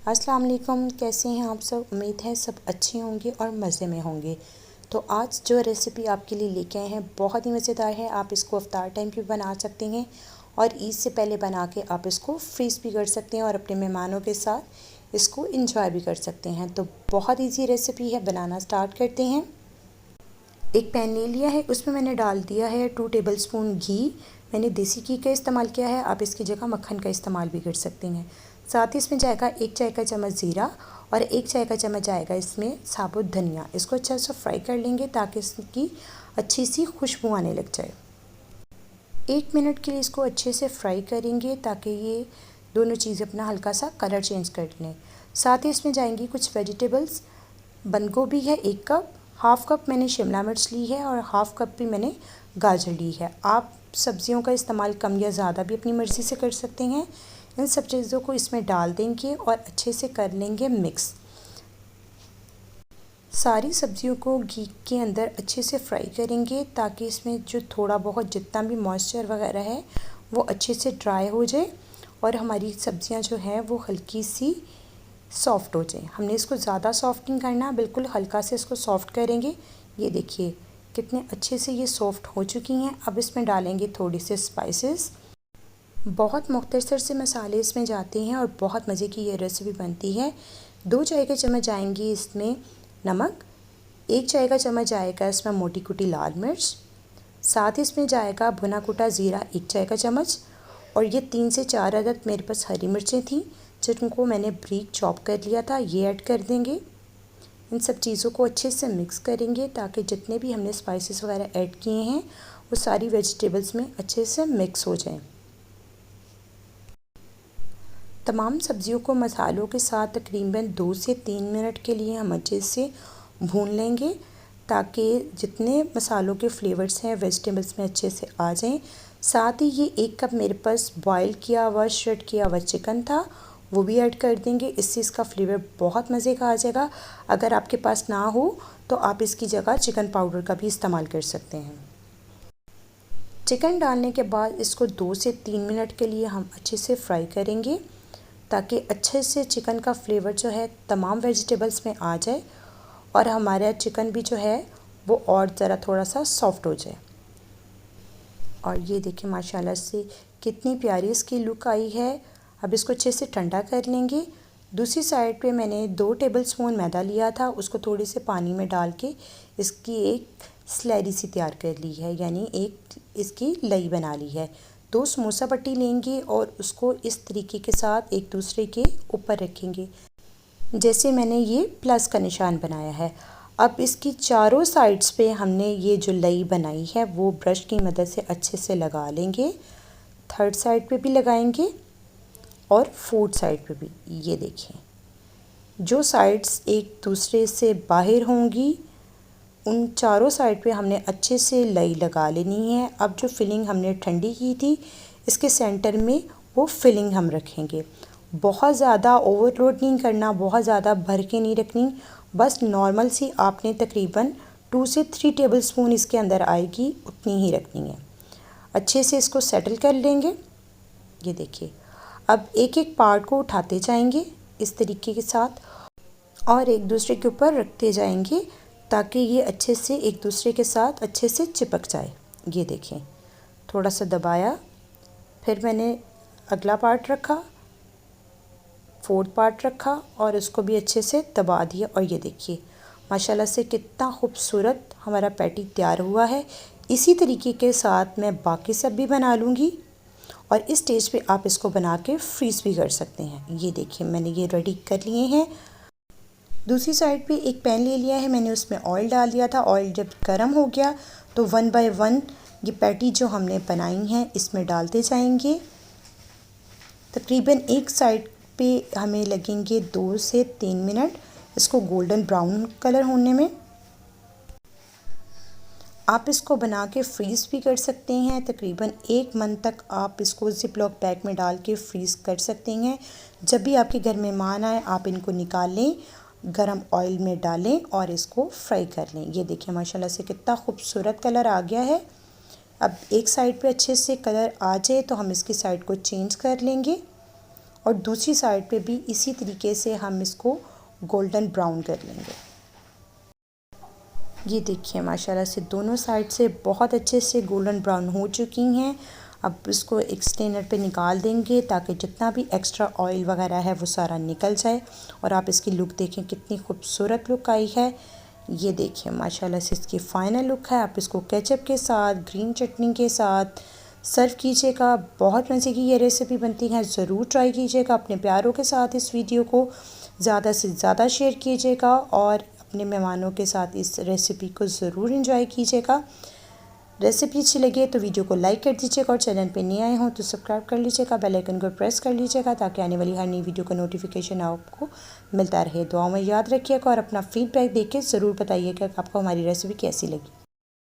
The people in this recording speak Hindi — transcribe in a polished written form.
अस्सलाम वालेकुम, कैसे हैं आप सब। उम्मीद है सब अच्छे होंगे और मज़े में होंगे। तो आज जो रेसिपी आपके लिए लेके आए हैं बहुत ही मज़ेदार है। आप इसको अफ्तार टाइम पे बना सकते हैं और ईद से पहले बना के आप इसको फ्रीज़ भी कर सकते हैं और अपने मेहमानों के साथ इसको इंजॉय भी कर सकते हैं। तो बहुत ईजी रेसिपी है, बनाना स्टार्ट करते हैं। एक पैन ले लिया है, उसमें मैंने डाल दिया है 2 टेबलस्पून घी। मैंने देसी घी का इस्तेमाल किया है, आप इसकी जगह मक्खन का इस्तेमाल भी कर सकते हैं। साथ ही इसमें जाएगा 1 चाय का चम्मच ज़ीरा और 1 चाय का चम्मच जाएगा इसमें साबुत धनिया। इसको अच्छा सा फ्राई कर लेंगे ताकि इसकी अच्छी सी खुशबू आने लग जाए। 1 मिनट के लिए इसको अच्छे से फ्राई करेंगे ताकि ये दोनों चीज़ें अपना हल्का सा कलर चेंज कर लें। साथ ही इसमें जाएंगी कुछ वेजिटेबल्स। बंद गोभी है 1 कप, हाफ़ कप मैंने शिमला मिर्च ली है और हाफ़ कप भी मैंने गाजर ली है। आप सब्जियों का इस्तेमाल कम या ज़्यादा भी अपनी मर्ज़ी से कर सकते हैं। इन सब चीज़ों को इसमें डाल देंगे और अच्छे से कर लेंगे मिक्स। सारी सब्जियों को घी के अंदर अच्छे से फ्राई करेंगे ताकि इसमें जो थोड़ा बहुत जितना भी मॉइस्चर वगैरह है वो अच्छे से ड्राई हो जाए और हमारी सब्जियां जो हैं वो हल्की सी सॉफ़्ट हो जाए। हमने इसको ज़्यादा सॉफ़्ट नहीं करना, बिल्कुल हल्का से इसको सॉफ़्ट करेंगे। ये देखिए कितने अच्छे से ये सॉफ़्ट हो चुकी हैं। अब इसमें डालेंगे थोड़ी से स्पाइसेस। बहुत मुख्तसर से मसाले इसमें जाते हैं और बहुत मज़े की ये रेसिपी बनती है। 2 चाय के चम्मच जाएंगी इसमें नमक, 1 चाय का चम्मच जाएगा इसमें मोटी कुटी लाल मिर्च, साथ ही इसमें जाएगा भुना कुटा ज़ीरा 1 चाय का चम्मच और ये 3 से 4 अदद मेरे पास हरी मिर्चें थी जिनको मैंने ब्रीक चॉप कर लिया था, ये ऐड कर देंगे। इन सब चीज़ों को अच्छे से मिक्स करेंगे ताकि जितने भी हमने स्पाइसेस वगैरह ऐड किए हैं वो सारी वेजिटेबल्स में अच्छे से मिक्स हो जाएं। तमाम सब्जियों को मसालों के साथ तकरीबन 2 से 3 मिनट के लिए हम अच्छे से भून लेंगे ताकि जितने मसालों के फ्लेवर्स हैं वेजिटेबल्स में अच्छे से आ जाएं। साथ ही ये 1 कप मेरे पास बॉयल किया हुआ श्रेड किया हुआ चिकन था, वो भी ऐड कर देंगे। इससे इसका फ्लेवर बहुत मज़े का आ जाएगा। अगर आपके पास ना हो तो आप इसकी जगह चिकन पाउडर का भी इस्तेमाल कर सकते हैं। चिकन डालने के बाद इसको 2 से 3 मिनट के लिए हम अच्छे से फ्राई करेंगे ताकि अच्छे से चिकन का फ्लेवर जो है तमाम वेजिटेबल्स में आ जाए और हमारा चिकन भी जो है वो और ज़रा थोड़ा सा सॉफ्ट हो जाए। और ये देखिए माशाल्लाह से कितनी प्यारी इसकी लुक आई है। अब इसको अच्छे से ठंडा कर लेंगे। दूसरी साइड पे मैंने 2 टेबलस्पून मैदा लिया था, उसको थोड़े से पानी में डाल के इसकी एक स्लैरी सी तैयार कर ली है, यानी एक इसकी लई बना ली है। 2 समोसा पट्टी लेंगे और उसको इस तरीके के साथ एक दूसरे के ऊपर रखेंगे जैसे मैंने ये प्लस का निशान बनाया है। अब इसकी चारों साइड्स पे हमने ये जो लई बनाई है वो ब्रश की मदद से अच्छे से लगा लेंगे। थर्ड साइड पे भी लगाएंगे और फोर्थ साइड पे भी। ये देखिए जो साइड्स एक दूसरे से बाहर होंगी उन चारों साइड पे हमने अच्छे से लई लगा लेनी है। अब जो फिलिंग हमने ठंडी की थी इसके सेंटर में वो फिलिंग हम रखेंगे। बहुत ज़्यादा ओवरलोड नहीं करना, बहुत ज़्यादा भर के नहीं रखनी, बस नॉर्मल सी आपने तकरीबन 2 से 3 टेबलस्पून इसके अंदर आएगी उतनी ही रखनी है। अच्छे से इसको सेटल कर लेंगे। ये देखिए अब एक एक पार्ट को उठाते जाएंगे इस तरीके के साथ और एक दूसरे के ऊपर रखते जाएंगे ताकि ये अच्छे से एक दूसरे के साथ अच्छे से चिपक जाए। ये देखें थोड़ा सा दबाया, फिर मैंने अगला पार्ट रखा, फोर्थ पार्ट रखा और उसको भी अच्छे से दबा दिया और ये देखिए माशाल्लाह से कितना खूबसूरत हमारा पैटी तैयार हुआ है। इसी तरीके के साथ मैं बाकी सब भी बना लूँगी और इस स्टेज पे आप इसको बना के फ्रीज़ भी कर सकते हैं। ये देखिए मैंने ये रेडी कर लिए हैं। दूसरी साइड पे एक पैन ले लिया है, मैंने उसमें ऑयल डाल दिया था। ऑयल जब गर्म हो गया तो 1 बाय 1 ये पैटी जो हमने बनाई हैं इसमें डालते जाएंगे। तकरीबन एक साइड पे हमें लगेंगे 2 से 3 मिनट इसको गोल्डन ब्राउन कलर होने में। आप इसको बना के फ्रीज़ भी कर सकते हैं। तकरीबन 1 मंथ तक आप इसको ज़िप-लॉक बैग में डाल के फ्रीज़ कर सकते हैं। जब भी आपके घर मेहमान आए आप इनको निकाल लें, गरम ऑयल में डालें और इसको फ्राई कर लें। ये देखिए माशाल्लाह से कितना खूबसूरत कलर आ गया है। अब एक साइड पे अच्छे से कलर आ जाए तो हम इसकी साइड को चेंज कर लेंगे और दूसरी साइड पे भी इसी तरीके से हम इसको गोल्डन ब्राउन कर लेंगे। ये देखिए माशाल्लाह से दोनों साइड से बहुत अच्छे से गोल्डन ब्राउन हो चुकी हैं। अब इसको एक स्ट्रेनर पे निकाल देंगे ताकि जितना भी एक्स्ट्रा ऑयल वगैरह है वो सारा निकल जाए। और आप इसकी लुक देखें कितनी खूबसूरत लुक आई है। ये देखिए माशाल्लाह से इसकी फ़ाइनल लुक है। आप इसको केचप के साथ, ग्रीन चटनी के साथ सर्व कीजिएगा। बहुत मज़े की ये रेसिपी बनती है, ज़रूर ट्राई कीजिएगा। अपने प्यारों के साथ इस वीडियो को ज़्यादा से ज़्यादा शेयर कीजिएगा और अपने मेहमानों के साथ इस रेसिपी को ज़रूर एंजॉय कीजिएगा। रेसिपी अच्छी लगे तो वीडियो को लाइक कर दीजिएगा और चैनल पे नए आए हों तो सब्सक्राइब कर लीजिएगा, बेल आइकन को प्रेस कर लीजिएगा ताकि आने वाली हर नई वीडियो का नोटिफिकेशन आपको मिलता रहे। दुआओं में याद रखिएगा और अपना फीडबैक देके ज़रूर बताइएगा कि आपको हमारी रेसिपी कैसी लगी।